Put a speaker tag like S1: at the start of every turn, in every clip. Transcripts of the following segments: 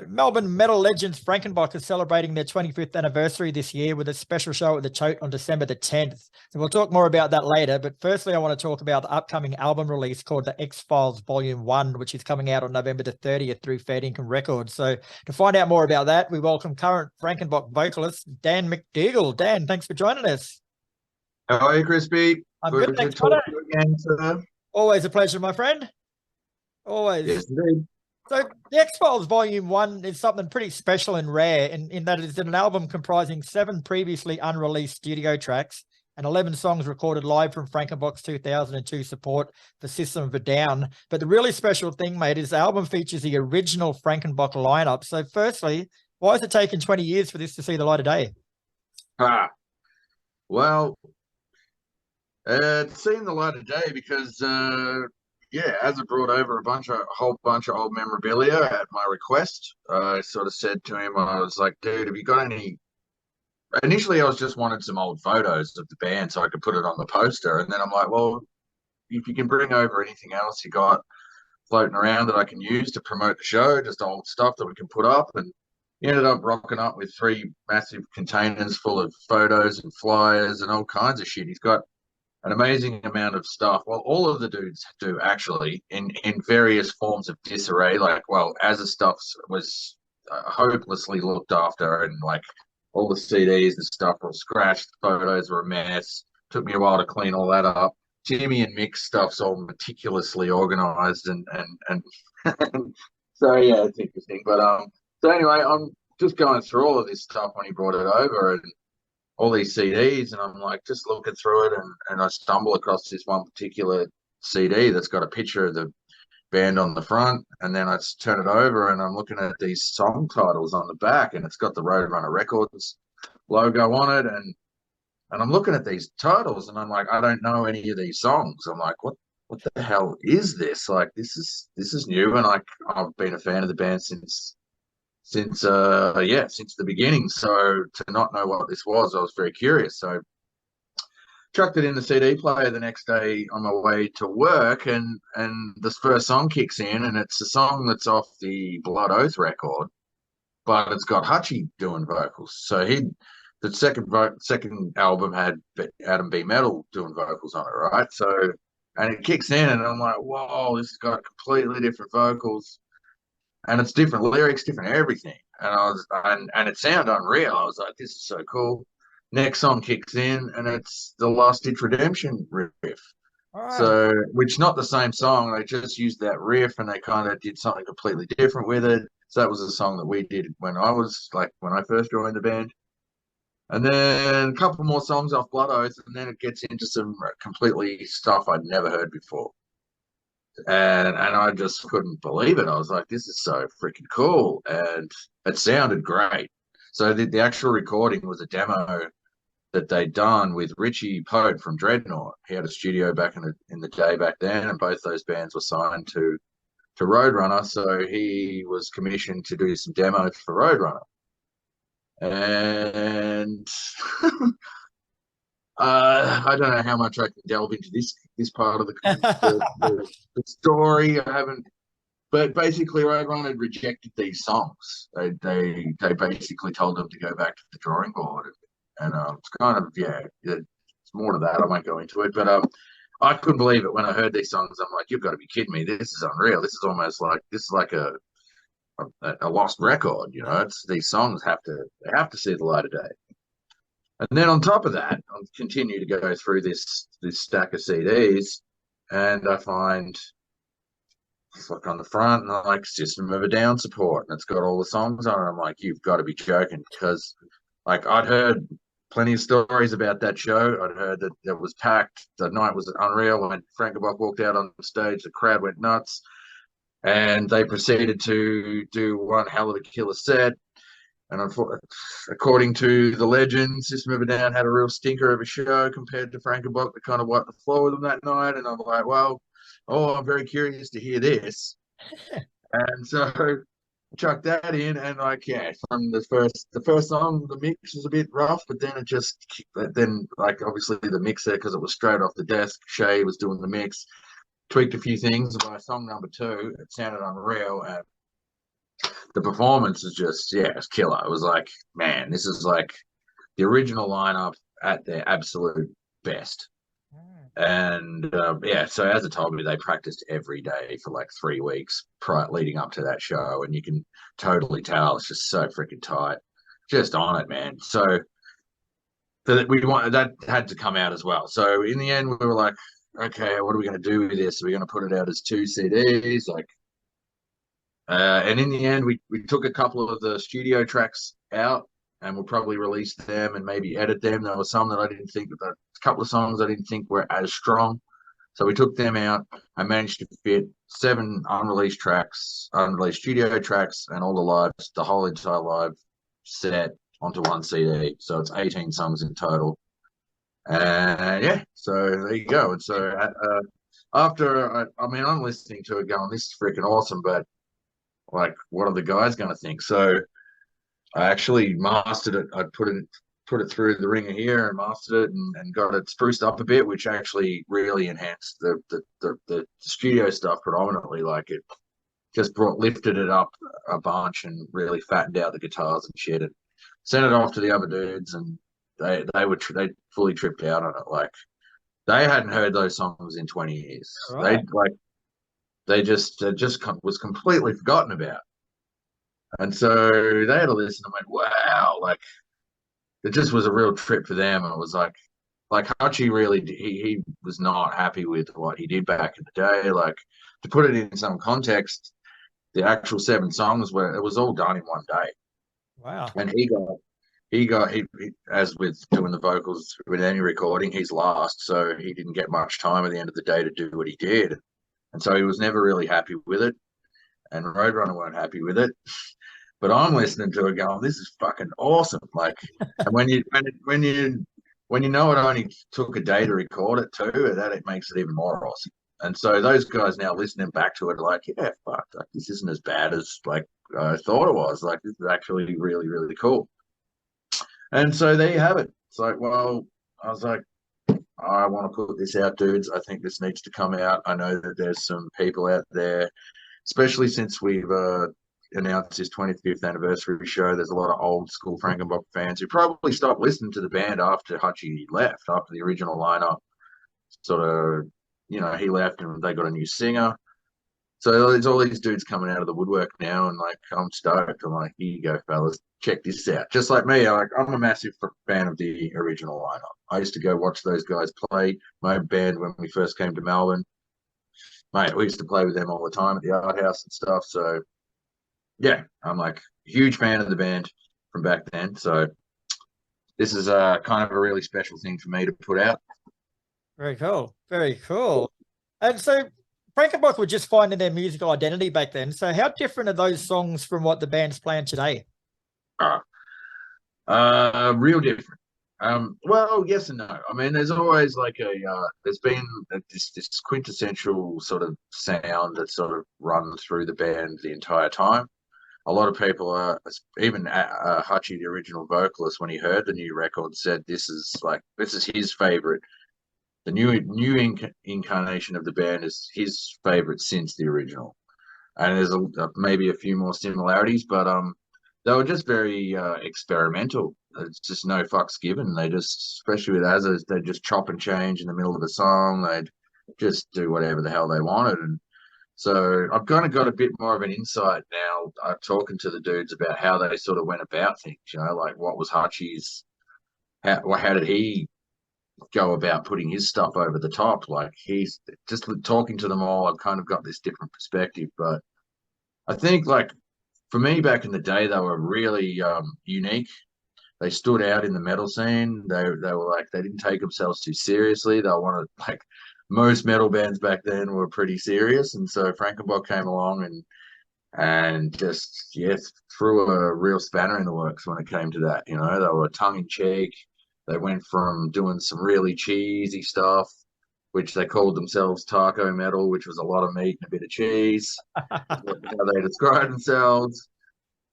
S1: Melbourne metal legends Frankenbok is celebrating their 25th anniversary this year with a special show at the Tote on December the 10th. So we'll talk more about that later. But firstly, I want to talk about the upcoming album release called The X-Files Volume 1, which is coming out on November the 30th through Fair Dinkum Records. So to find out more about that, we welcome current Frankenbok vocalist Dan McDougall. Dan, thanks for joining us.
S2: How are you, Crispy?
S1: I'm good,
S2: Good to
S1: thanks,
S2: talk
S1: brother.
S2: to you again, sir.
S1: Always a pleasure, my friend. Always.
S2: Yes, indeed.
S1: So the X-Files Volume 1 is something pretty special and rare in that it's an album comprising 7 previously unreleased studio tracks and 11 songs recorded live from Frankenbok's 2002 support for System of a Down. But the really special thing, mate, is the album features the original Frankenbok lineup. So firstly, why has it taken 20 years for this to see the light of day?
S2: Well, it's seen the light of day because as it brought over a whole bunch of old memorabilia at my request. I sort of said to him, I was like, dude, have you got any? Initially, I was just wanted some old photos of the band so I could put it on the poster. And then I'm like, well, if you can bring over anything else you got floating around that I can use to promote the show, just old stuff that we can put up. And he ended up rocking up with 3 massive containers full of photos and flyers and all kinds of shit. He's got an amazing amount of stuff. Well, all of the dudes do actually in various forms of disarray. Like, well, as the stuff was hopelessly looked after, and like all the CDs and stuff were scratched, photos were a mess. Took me a while to clean all that up. Jimmy and Mick's stuff's all meticulously organized and so yeah, it's interesting. But so anyway, I'm just going through all of this stuff when he brought it over and all these CDs, and I'm like just looking through it, and I stumble across this one particular CD that's got a picture of the band on the front, and then I just turn it over and I'm looking at these song titles on the back, and it's got the Roadrunner Records logo on it, and I'm looking at these titles and I'm like, I don't know any of these songs. I'm like, what the hell is this? Like, this is new, and I've been a fan of the band since the beginning. So to not know what this was, I was very curious. So chucked it in the CD player the next day on my way to work, and this first song kicks in, and it's a song that's off the Blood Oath record, but it's got Hutchie doing vocals. So the second album had Adam B. Metal doing vocals on it, right? So, and it kicks in, and I'm like, whoa, this has got completely different vocals. And it's different lyrics, different everything. And it sounded unreal. I was like, this is so cool. Next song kicks in, and it's the Last Ditch Redemption riff.
S1: All right.
S2: So, which not the same song. They just used that riff, and they kind of did something completely different with it. So that was a song that we did when I first joined the band. And then a couple more songs off Blood Oath, and then it gets into some completely stuff I'd never heard before. And I just couldn't believe it. I was like, this is so freaking cool. And it sounded great. So the actual recording was a demo that they'd done with Richie Pote from Dreadnought. He had a studio back in the day back then, and both those bands were signed to Roadrunner. So he was commissioned to do some demos for Roadrunner. And I don't know how much I can delve into this part of the story. I haven't, but basically, Roadrunner had rejected these songs. They basically told them to go back to the drawing board, and it's kind of it's more to that. I won't go into it, but I couldn't believe it when I heard these songs. I'm like, you've got to be kidding me! This is unreal. This is like a lost record. You know, these songs have to see the light of day. And then on top of that, I'll continue to go through this stack of CDs, and I find it's like on the front, and I like System of a Down support, and it's got all the songs on it. I'm like, you've got to be joking, because like I'd heard plenty of stories about that show. I'd heard that it was packed. The night was unreal. When Frankenbok walked out on stage, the crowd went nuts, and they proceeded to do one hell of a killer set. And according to the legend, System of a Down had a real stinker of a show compared to Frankenbok that kind of wiped the floor with them that night. And I'm like, well, I'm very curious to hear this. And so chuck that in, and like, yeah, from the first song, the mix was a bit rough, but then like obviously the mixer, because it was straight off the desk, Shay was doing the mix, tweaked a few things. By song number 2, it sounded unreal, and the performance is just, yeah, it's killer. It was like, man, this is like the original lineup at their absolute best. And yeah, so as I told me, they practiced every day for like 3 weeks leading up to that show, and you can totally tell it's just so freaking tight, just on it, man. So that had to come out as well. So in the end, we were like, okay, what are we going to do with this? Are we going to put it out as 2 CDs? Like, and in the end, we took a couple of the studio tracks out, and we'll probably release them and maybe edit them. There were some that I didn't think that a couple of songs I didn't think were as strong. So we took them out. I managed to fit 7 unreleased tracks, unreleased studio tracks, and all the whole entire live set onto 1 CD. So it's 18 songs in total. And yeah, so there you go. And so I'm listening to it going, this is freaking awesome, but like, what are the guys going to think? So I actually mastered it. I put it through the ringer here and mastered it and got it spruced up a bit, which actually really enhanced the studio stuff predominantly. Like, it just lifted it up a bunch and really fattened out the guitars and shit, and sent it off to the other dudes, and they fully tripped out on it. Like, they hadn't heard those songs in 20 years.
S1: Right.
S2: They just was completely forgotten about. And so they had a listen and went, wow, like, it just was a real trip for them. And it was like Hutchie really, he was not happy with what he did back in the day. Like, to put it in some context, the actual 7 songs it was all done in one day.
S1: Wow.
S2: And he as with doing the vocals with any recording, he's last, so he didn't get much time at the end of the day to do what he did. And so he was never really happy with it. And Roadrunner weren't happy with it. But I'm listening to it going, this is fucking awesome. Like, and when you know it only took a day to record it too, that it makes it even more awesome. And so those guys now listening back to it are like, yeah, fuck, like, this isn't as bad as like I thought it was. Like, this is actually really, really cool. And so there you have it. It's like, well, I was like, I want to put this out, dudes. I think this needs to come out. I know that there's some people out there, especially since we've announced his 25th anniversary show. There's a lot of old school Frankenbok fans who probably stopped listening to the band after Hutchie left, after the original lineup. Sort of, he left and they got a new singer. So there's all these dudes coming out of the woodwork now, and like, I'm stoked. I'm like, here you go, fellas, check this out. Just like me, I'm a massive fan of the original lineup. I used to go watch those guys play. My band, when we first came to Melbourne, mate, we used to play with them all the time at the art house and stuff. So yeah, I'm like a huge fan of the band from back then. So this is kind of a really special thing for me to put out.
S1: Very cool. Very cool. And so Frankenbok were just finding their musical identity back then. So how different are those songs from what the band's playing today?
S2: Real different. Well, yes and no. I mean, there's always like there's been this quintessential sort of sound that sort of runs through the band the entire time. A lot of people are, even Hutchie, the original vocalist, when he heard the new record, said this is his favorite. The new incarnation of the band is his favorite since the original, and there's maybe a few more similarities, but they were just very experimental. It's just no fucks given. They just, especially with Azaz, they just chop and change in the middle of a song. They'd just do whatever the hell they wanted, and so I've kind of got a bit more of an insight now. I'm talking to the dudes about how they sort of went about things. Like, what was Hutchie's? How did he go about putting his stuff over the top? Like, he's just talking to them all. I've kind of got this different perspective, but I think, like, for me back in the day, they were really unique. They stood out in the metal scene. They were like, they didn't take themselves too seriously. They wanted, like, most metal bands back then were pretty serious, and so Frankenbok came along and just threw a real spanner in the works when it came to that. They were tongue in cheek. They went from doing some really cheesy stuff, which they called themselves taco metal, which was a lot of meat and a bit of cheese. How they described themselves.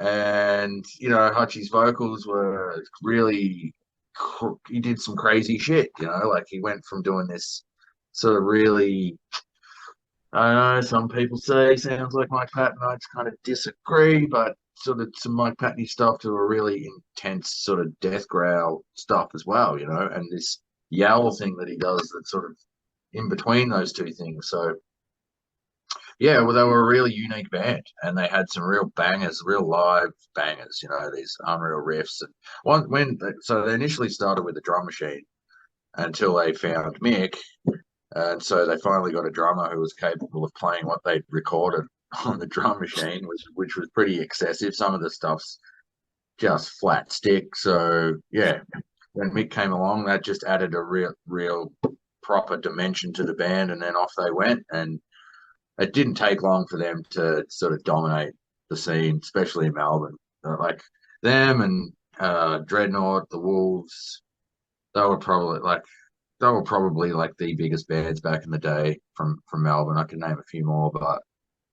S2: And Hutchie's vocals were really, he did some crazy shit. Like, he went from doing this sort of really I know some people say he sounds like Mike Patton. I just kind of disagree, but sort of some Mike Patton stuff to a really intense sort of death growl stuff as well, you know, and this yowl thing that he does that's sort of in between those two things. So yeah, well, they were a really unique band, and they had some real bangers, real live bangers. You know, these unreal riffs. And so they initially started with a drum machine until they found Mick, and so they finally got a drummer who was capable of playing what they'd recorded on the drum machine, which was pretty excessive. Some of the stuff's just flat stick. So yeah, when Mick came along, that just added a real proper dimension to the band, and then off they went. And it didn't take long for them to sort of dominate the scene, especially in Melbourne. Like them and Dreadnought, the Wolves, they were probably like the biggest bands back in the day from Melbourne. I can name a few more, but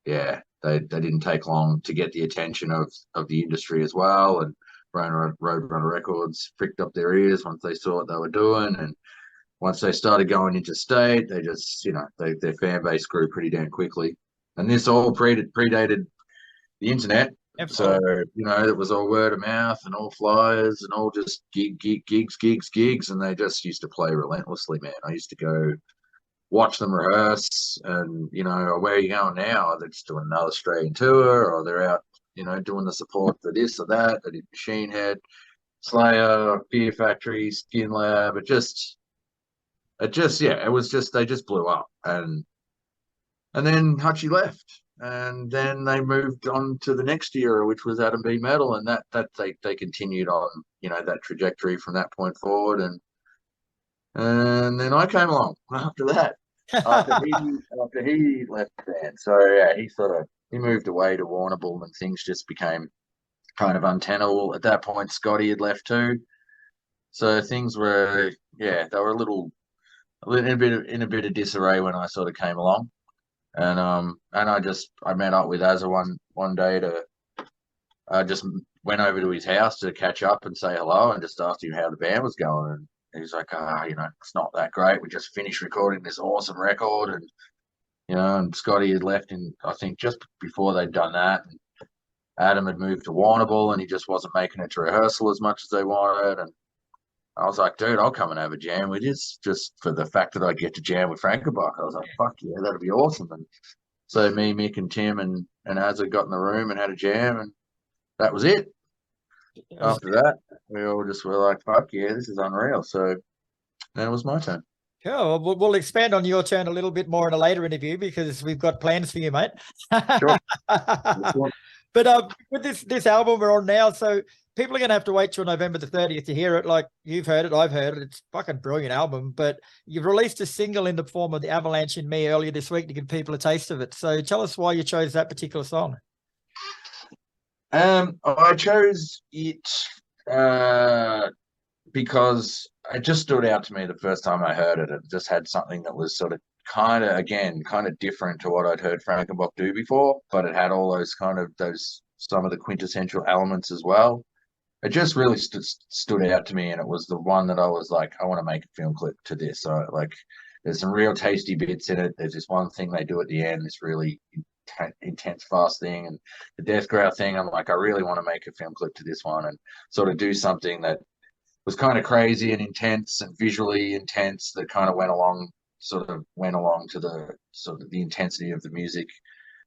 S2: yeah, they didn't take long to get the attention of the industry as well. And Roadrunner Records pricked up their ears once they saw what they were doing, and once they started going interstate, they just, their fan base grew pretty damn quickly. And this all predated the internet.
S1: Absolutely.
S2: So, it was all word of mouth and all flyers and all just gigs. And they just used to play relentlessly, man. I used to go watch them rehearse and, where are you going now? They're just doing another Australian tour, or they're out, doing the support for this or that. They did Machine Head, Slayer, Fear Factory, Skin Lab. It was just they just blew up, and then Hutchie left, and then they moved on to the next era, which was Adam B Metal, and that they continued on that trajectory from that point forward, and then I came along after that, after he left the band. So yeah, he moved away to Warrnambool, and things just became kind of untenable. At that point, Scotty had left too, so things were they were in a bit of disarray when I sort of came along, and I met up with Azza one day to just went over to his house to catch up and say hello, and just asked him how the band was going, and he's like, it's not that great. We just finished recording this awesome record, and and Scotty had left I think just before they'd done that, and Adam had moved to Warrnambool, and he just wasn't making it to rehearsal as much as they wanted, and I was like, dude, I'll come and have a jam with you, just for the fact that I get to jam with Frankenbok. I was like, fuck yeah, that'd be awesome. And so me, Mick, and Tim and Azza got in the room and had a jam, and that was it. After that, we all just were like, fuck yeah, this is unreal. So then it was my turn.
S1: Yeah, we'll expand on your turn a little bit more in a later interview, because we've got plans for you, mate.
S2: Sure.
S1: But with this album we're on now, so people are going to have to wait till November the 30th to hear it. Like, you've heard it, I've heard it. It's a fucking brilliant album. But you've released a single in the form of The Avalanche in Me earlier this week to give people a taste of it. So tell us why you chose that particular song.
S2: I chose it because it just stood out to me the first time I heard it. It just had something that was sort of kind of different to what I'd heard Frankenbok do before, but it had all those some of the quintessential elements as well. It just really stood out to me, and it was the one that I was like, I want to make a film clip to this. So there's some real tasty bits in it. There's this one thing they do at the end, this really intense fast thing, and the death growl thing. I'm like, I really want to make a film clip to this one and sort of do something that was kind of crazy and intense and visually intense, that kind of went along to the sort of the intensity of the music,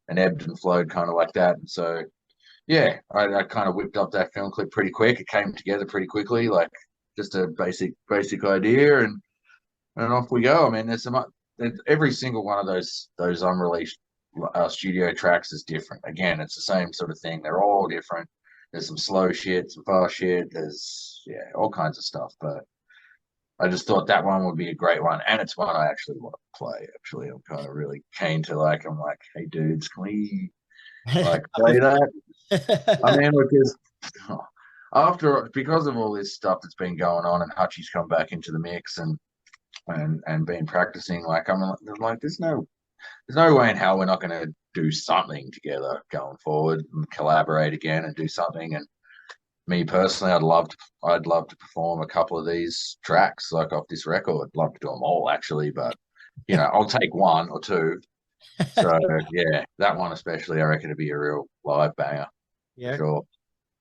S2: and ebbed and flowed kind of like that. And so yeah, I kind of whipped up that film clip pretty quick. It came together pretty quickly, like just a basic idea, and off we go. I mean, every single one of those unreleased studio tracks is different. Again, it's the same sort of thing. They're all different. There's some slow shit, some fast shit. There's all kinds of stuff. But I just thought that one would be a great one, and it's one I actually want to play. Actually, I'm kind of really keen to I'm like, hey dudes, can we play that? I mean, because of all this stuff that's been going on, and Hutchie's come back into the mix and been practicing, I'm like, there's no way in hell we're not going to do something together going forward and collaborate again and do something. And me personally, I'd love to perform a couple of these tracks off this record. I'd love to do them all, actually, but I'll take one or two. So yeah, that one especially, I reckon it'd be a real live banger for
S1: Yeah.
S2: sure.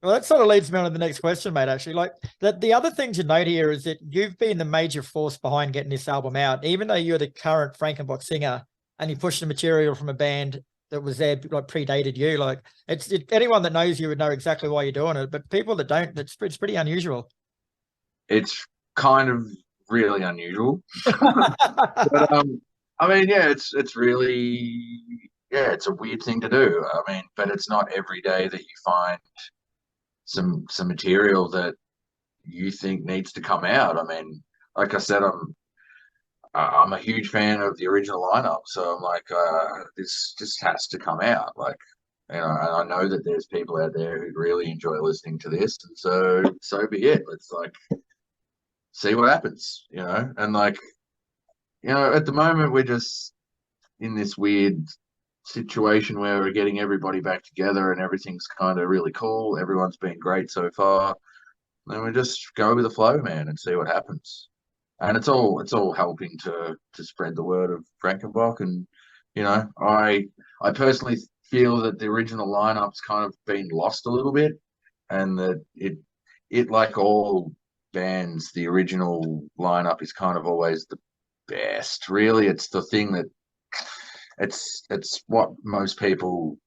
S1: Well, that sort of leads me on to the next question, mate, actually. Like the other thing to note here is that you've been the major force behind getting this album out, even though you're the current Frankenbok singer and you pushed the material from a band that was there, like predated you. Like anyone that knows you would know exactly why you're doing it, but people that don't, it's pretty unusual.
S2: It's kind of really unusual. But I mean, yeah, it's really, yeah, it's a weird thing to do. I mean, but it's not every day that you find some material that you think needs to come out. I mean, like I said, I'm a huge fan of the original lineup, so I'm like, this just has to come out. Like, you know, and I know that there's people out there who really enjoy listening to this, and so be it. Let's like see what happens, you know. And like, you know, at the moment we're just in this weird situation where we're getting everybody back together and everything's kind of really cool. Everyone's been great so far. Then we just go with the flow, man, and see what happens. And it's all helping to spread the word of Frankenbok. And you know, I personally feel that the original lineup's kind of been lost a little bit, and that it like all bands, the original lineup is kind of always the best. Really, it's the thing that it's what most people,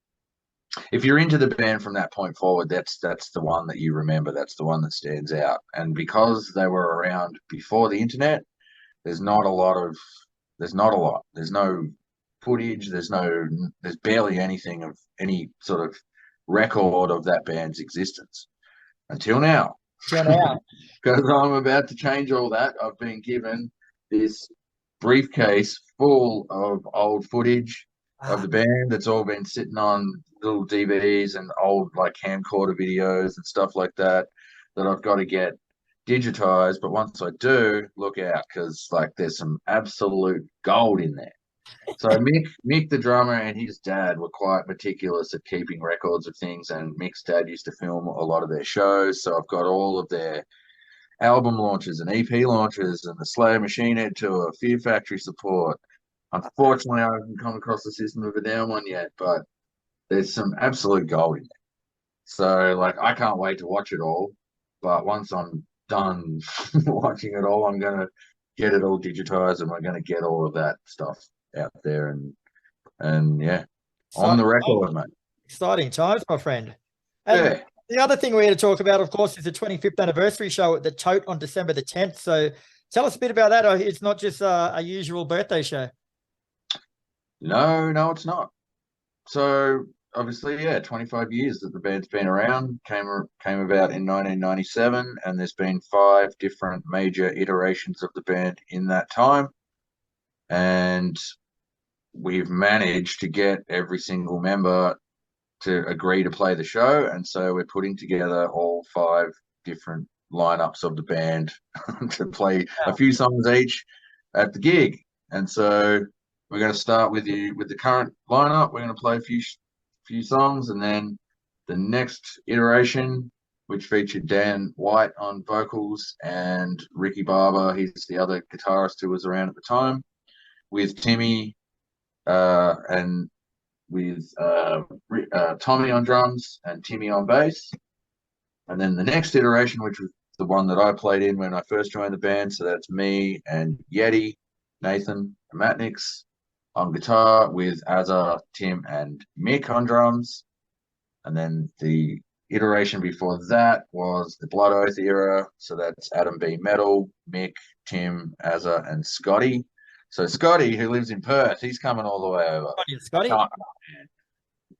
S2: if you're into the band from that point forward, that's the one that you remember. That's the one that stands out. And because they were around before the internet, there's not a lot of there's not a lot. There's no footage. There's barely anything of any sort of record of that band's existence until now.
S1: Till now.
S2: Because I'm about to change all that. I've been given this briefcase full of old footage of the band that's all been sitting on little DVDs and old like camcorder videos and stuff like that I've got to get digitized. But once I do, look out, because like there's some absolute gold in there. So Mick, the drummer, and his dad were quite meticulous at keeping records of things, and Mick's dad used to film a lot of their shows. So I've got all of their album launches and EP launches and the Slayer Machine Head tour, Fear Factory support. Unfortunately, I haven't come across the System of a Down one yet, but there's some absolute gold in there. So, like, I can't wait to watch it all. But once I'm done watching it all, I'm going to get it all digitized and we're going to get all of that stuff out there. And yeah, on the record, mate.
S1: Exciting times, my friend. And
S2: yeah.
S1: The other thing we're here to talk about, of course, is the 25th anniversary show at the Tote on December the 10th. So tell us a bit about that. It's not just a usual birthday show.
S2: No, it's not. So obviously, yeah, 25 years that the band's been around, came about in 1997, and there's been 5 different major iterations of the band in that time. And we've managed to get every single member to agree to play the show. And so we're putting together all 5 different lineups of the band to play a few songs each at the gig. And so we're going to start with the current lineup. We're going to play a few songs, and then the next iteration, which featured Dan White on vocals and Ricky Barber, he's the other guitarist who was around at the time, with Timmy and with Tommy on drums and Timmy on bass. And then the next iteration, which was the one that I played in when I first joined the band, so that's me and Yeti, Nathan, and Matnix on guitar, with Azza, Tim, and Mick on drums. And then the iteration before that was the Blood Oath era, so that's Adam B. Metal, Mick, Tim, Azza, and Scotty. So Scotty, who lives in Perth, he's coming all the way over.
S1: Scotty.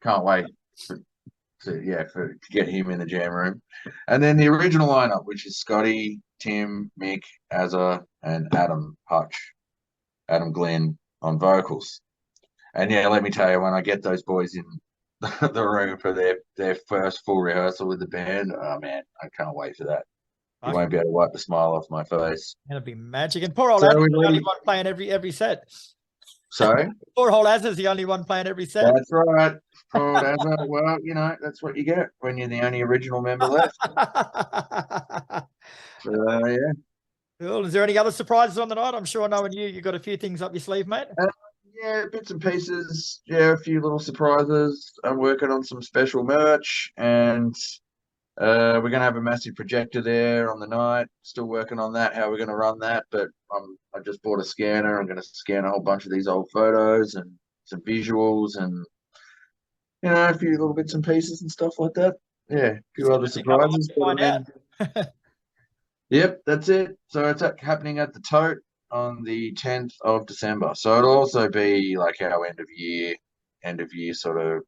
S2: Can't wait to get him in the jam room. And then the original lineup, which is Scotty, Tim, Mick, Azza, and Adam Glenn on vocals. And yeah, let me tell you, when I get those boys in the room for their first full rehearsal with the band, oh man, I can't wait for that. You won't be able to wipe the smile off my face.
S1: It'll be magic. And poor old Azza's the only one playing every set.
S2: Sorry?
S1: Poor old Azza's the only one playing every set.
S2: That's right. Poor old Azza. Well, you know, that's what you get when you're the only original member left. Yeah.
S1: Cool. Is there any other surprises on the night? I'm sure knowing you got a few things up your sleeve, mate.
S2: Yeah, bits and pieces. Yeah, a few little surprises. I'm working on some special merch, and we're gonna have a massive projector there on the night. Still working on that, how we're gonna run that. But I just bought a scanner. I'm gonna scan a whole bunch of these old photos and some visuals, and a few little bits and pieces and stuff like that. Yeah, a few other
S1: Just a couple months
S2: surprises.
S1: to find out.
S2: Yep, that's it. So it's happening at the Tote on the 10th of December. So it'll also be like our end of year sort of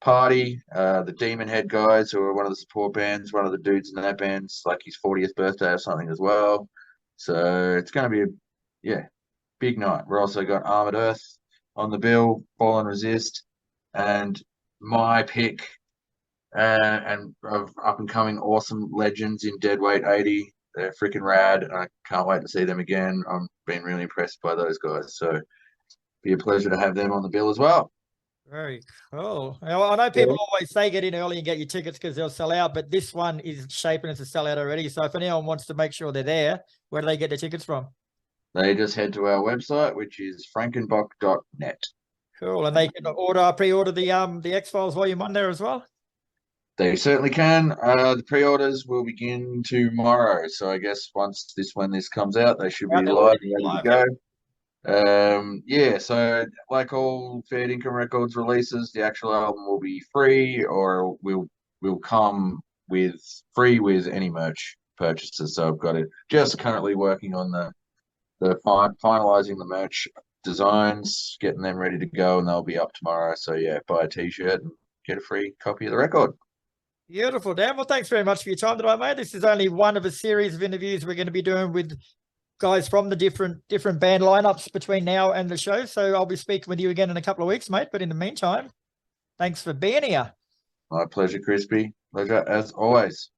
S2: party. The Demon Head guys, who are one of the support bands, one of the dudes in that band's like his 40th birthday or something as well. So it's going to be big night. We're also got Armored Earth on the bill, Fall and Resist, and my pick and of up and coming awesome legends in Deadweight 80. They're freaking rad, and I can't wait to see them again. I'm being really impressed by those guys. So be a pleasure to have them on the bill as well.
S1: Very cool. Now, I know people always say get in early and get your tickets because they'll sell out, but this one is shaping as a sellout already. So if anyone wants to make sure they're there, where do they get their tickets from?
S2: They just head to our website, which is frankenbok.net.
S1: Cool. And they can pre-order the X-Files Volume 1 there as well?
S2: They certainly can. The pre-orders will begin tomorrow. So I guess when this comes out, they should be live and ready to go. So like all Fair Income Records releases, the actual album will be free, or will come with free with any merch purchases. So I've got it just currently working on the finalizing the merch designs, getting them ready to go, and they'll be up tomorrow. So yeah, buy a t-shirt and get a free copy of the record.
S1: Beautiful, Dan. Well, thanks very much for your time today, mate. This is only one of a series of interviews we're going to be doing with guys from the different band lineups between now and the show. So I'll be speaking with you again in a couple of weeks, mate. But in the meantime, thanks for being here.
S2: My pleasure, Crispy. Pleasure as always.